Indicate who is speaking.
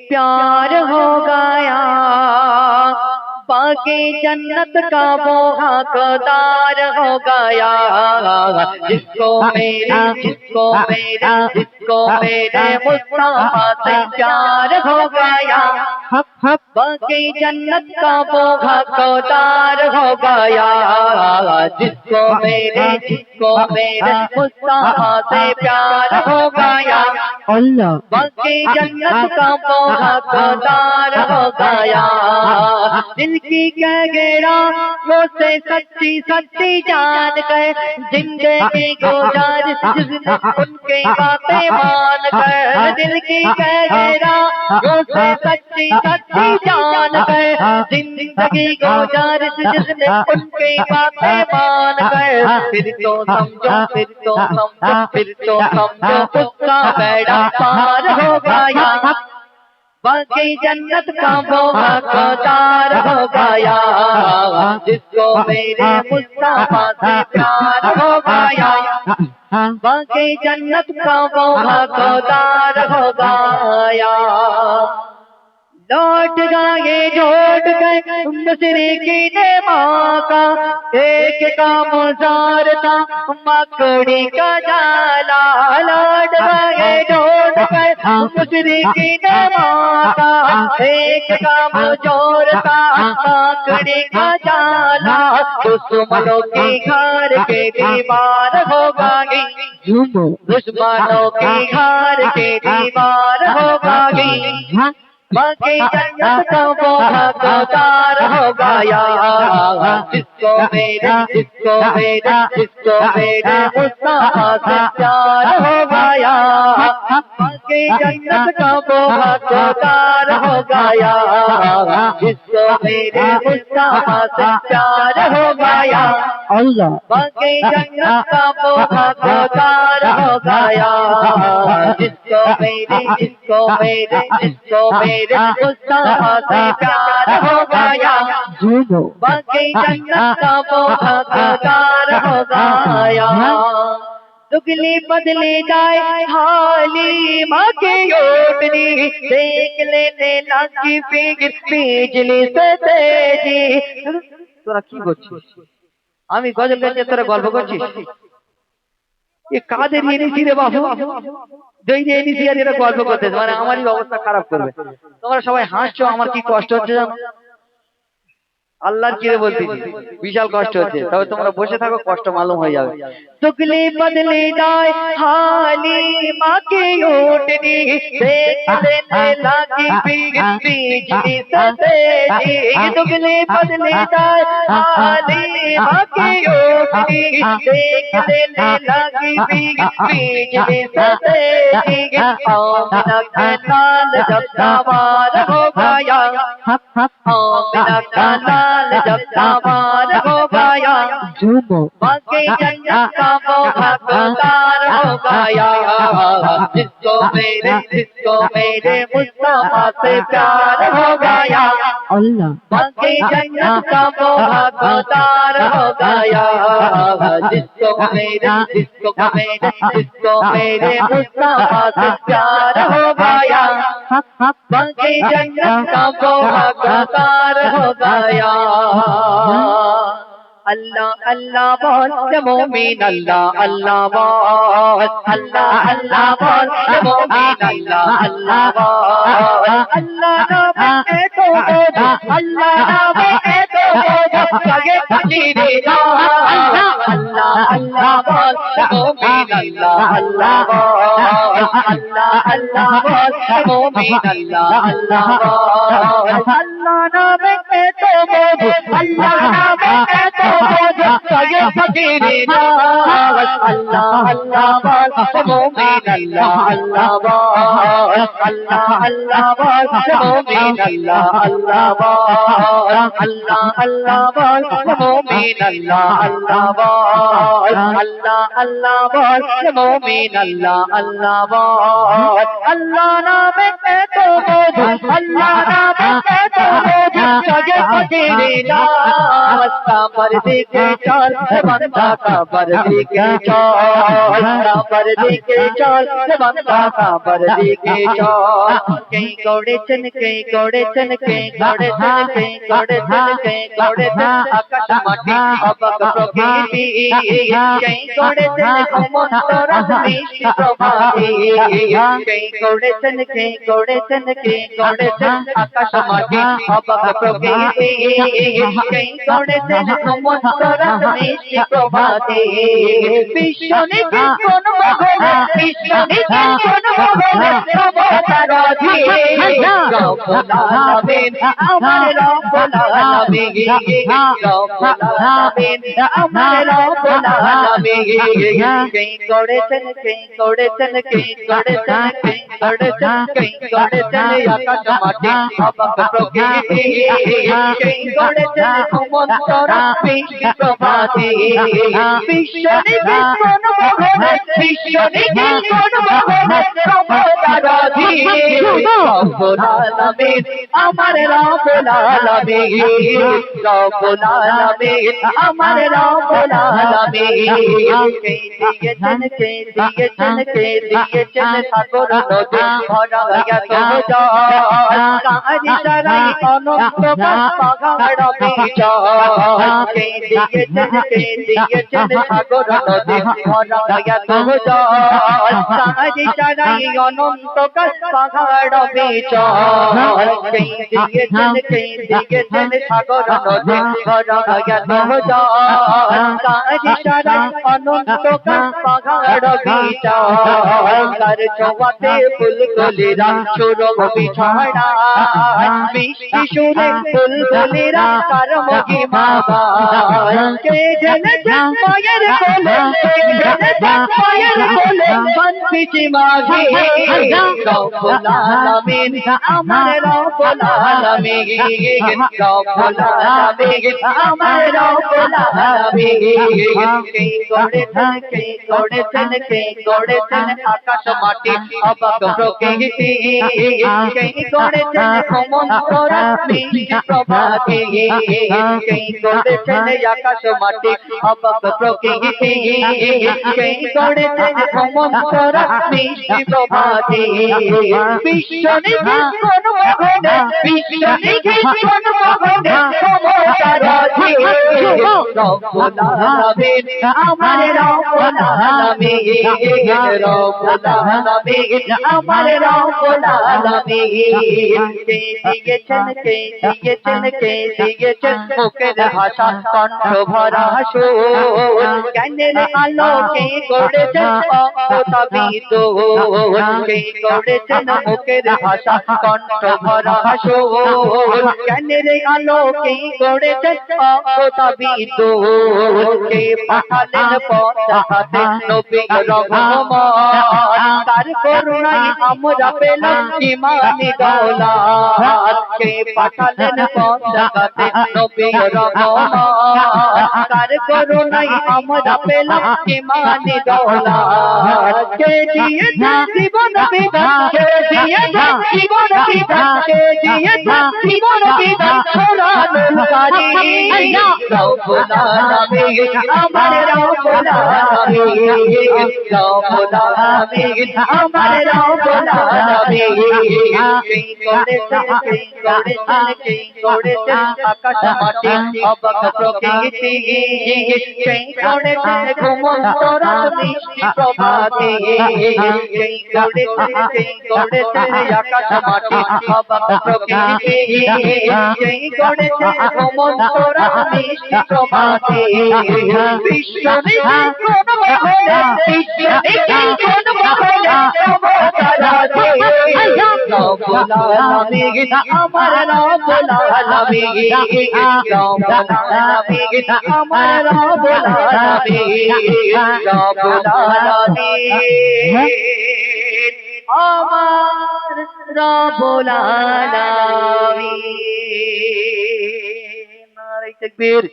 Speaker 1: प्यार हो गया, बाकी जन्नत का वो हकदार हो गया। जिसको मेरे मुस्तफा से प्यार हो गया, बाकी जन्नत का वो हकदार हो गया। जिसको मेरे मुस्तफा से प्यार हो गया, बाकी जन्नत का वो हकदार हो गया। दिल की गहरा वो से सच्ची सच्ची जान गए, जिंदगी गुजारिश जिसने उनके बातें मान गए। दिल की गहरा वो से सच्ची सच्ची जान गए, जिंदगी गुजारिश जिसने उनके बातें मान गए। फिर तो समझो उसका बेड़ा पार हो गया, बाकी जन्नत का वो हकदार हो गया। जिसको मेरे मुस्तफा से प्यार हो गया, बाकी जन्नत का वो हकदार हो गया। लौट गए मुशरिकी ने माँ का, एक का मुजार था मकड़ी का जाला। लौट गए मुशरिकी ने माँ का, एक का मुजार था मकड़ी का जाला। दुश्मनों की घर के दीवार हो गई, दुश्मनों की घर के दीवार हो गई। बाकी जन्नत का वो हकदार हो गया। जिसको मेरे मुस्तफा से प्यार हो गया, बाकी जन्नत का वो हकदार हो गया। जिसको मेरे मुस्तफा से प्यार हो गया, बाकी जन्नत का वो हकदार हो गया। जिसको मेरे मुस्तफा से प्यार हो गया, बाकी जन्नत का वो हकदार हो गया। दुगली बदले जाए हाली माँ की ओटनी, देख लेने लगी फिर बिजली से तेजी। তোরা কি করছিস? আমি গজল গাইতে তোরা গল্প করছিস? এ কাদের এনেছি রে বাবু? যেই যে এনেছি আর এরা গল্প করতেছে, মানে আমারই অবস্থা খারাপ করবে। তোমরা সবাই হাসছো, আমার কি কষ্ট হচ্ছে জানো? আল্লাহর কিরে বলতেছি, বিশাল কষ্ট হচ্ছে। তবে তোমরা বসে থাকো, কষ্ট মালুম হয়ে যাবে। দুগলি বদলে যায় হালি মাँ की ओटनी, देख लेने लगी बिजली से तेजी। दुगली बदले जाए हाली माँ की ओटनी, देख लेने लगी बिजली से तेजी। आमिना का लाल जब सवार हो गया, आमिना का लाल जब सवार हो गया, बाकी जन्नत का वो हकदार हो गया। जिसको मेरे मुस्तफा से प्यार हो गया, बाकी जन्नत का वो हकदार हो गया। जिसको मेरे मुस्तफा से प्यार हो गया, बाकी जन्नत का वो हकदार हो गया। अल्लाह अल्लाह बोल मोमिन, अल्लाह अल्लाह बोल, अल्लाह अल्लाह बोल मोमिन, अल्लाह अल्लाह बोल। अल्लाह नाम है तो अल्लाह नाम है तो जगे कदीरे अल्लाह अल्लाह बोल मोमिन, अल्लाह अल्लाह बोल, अल्लाह अल्लाह बोल मोमिन, अल्लाह अल्लाह बोल। अल्लाह नाम है तो अल्लाह नाम है तो जगे कदीरे अल्लाह अल्लाह बोल मोमिन, अल्लाह अल्लाह बोल, अल्लाह अल्लाह बोल मोमिन, अल्लाह अल्लाह बोल, अल्लाह अल्लाह बोल मोमिन, अल्लाह अल्लाह बोल, अल्लाह अल्लाह बोल मोमिन, अल्लाह अल्लाह बोल। अल्लाह नाम है तो अल्लाह नाम है तो सगे फकीरी नाल काबर दिखे चल बंदा काबर दिखे चल काबर दिखे चल बंदा काबर दिखे चल कहीं गौड़े चन कहीं गौड़े चन कहीं गौड़े चन कहीं गौड़े चन कहीं गौड़े चन आकाश माटी अबक प्रकृति कहीं गौड़े चन घुमंतर मिष्टि प्रभाती कहीं गौड़े चन कहीं गौड़े चन कहीं गौड़े चन आकाश माटी अबक प्रकृति कहीं गौड़े चन घुमंतर मिष्टि प्रभाती विश्वनि कोन मगने विश्वनि कोन मगने प्रभतार धीरे रब्बुल आलामीन আমার রব্বুল আলামিন রব্বুল আলামিন আমার রব্বুল আলামিন কই করেছেন কই করেছেন কই করেছেন কই করেছেন কই করেছেন আকাশ মাটি অবাক প্রকৃতি কই করেছেন সমন্তর মিষ্টি প্রভাতি বিশ্বনিধি কোন মগনে বিশ্বনিধি কোন মগনে প্রভতার ধীরে রব্বুল আলামিন আমার রব্বুল আলামিন রব্বুল আলামিন আমার রব্বুল আলামিন কে দিয়েছেন সাগর নদী ভরা এত জল কারি সারাই অনন্ত পাহাড় বিচল কে দিয়েছেন সাগর নদী ভরা এত জল কারি সারাই অনন্ত পাহাড় বিচল দিয়েছেন সাগর নদী ভরা এত জল কারি সারাই অনন্ত পাহাড় বিচল তার ছোঁয়াতে ফুলকলিরা সুরভ বিছানা মিষ্টি সুরে ফুলকলিরা তার মহিমা গায় কে জেনেছে মায়ের কোলে মায়ের কোলে বন্দিছি মাঝি রব্বুল আলামিন আমার রব্বুল আলামিন রব্বুল আলামিন আমার রব্বুল আলামিন কে করেছেন আকাশ মাটি অবাক প্রকৃতি কে করেছেন সমন্তর মিষ্টি প্রভাতি কে করেছেন আকাশ মাটি অবাক প্রকৃতি কে করেছেন সমন্তর মিষ্টি প্রভাতি বিশ্বনিধি কোন মগনে বিশ্বনিধি কোন মগনে সমতার ধীরে রব্বুল আলামিন আমার রব্বুল আলামিন রব্বুল আলামিন আমার রব্বুল আলামিন কে দিয়েছেন মুখের ভাষা কণ্ঠ ভরা সুর জ্ঞানের আলো কে করেছেন অঙ্গতাবিত কে করেছেন মুখের ভাষা কণ্ঠ ভরা সুর জ্ঞানের আলো কে করেছেন অঙ্গতাবিত কে পাঠালেন পথহাতে নবী রহমান তার করুণায় আমরা পেলাম ইমানি দৌলত কে পাঠালেন পথহাতে নবী রহমান তার করুণায় আমরা পেলাম ইমানি দৌলত কে দিয়েছেন জীবন বিধান কে দিয়েছেন জীবন বিধান কে দিয়েছেন জীবন বিধান কোরআনুল কারীম রব্বুল আলামিন আমার রব্বুল আলামিন রব্বুল আলামিন আমার রব্বুল আলামিন কে করেছেন আকাশ মাটি অবাক প্রকৃতি কে করেছেন ঘুমন্তর মিষ্টি প্রভাতি কে করেছেন আকাশ মাটি অবাক প্রকৃতি কে করেছেন ঘুমন্তর মিষ্টি প্রভাতি বিশ্বনিধি কোন মগনে বিশ্বনিধি কোন মগনে সমতার ধীরে রব্বুল আলামিন আমার রব্বুল আলামিন রব্বুল আলামিন আমার রব্বুল আলামিন রব্বুল আলামিন আমার রব্বুল আলামিন নারে তাকবীর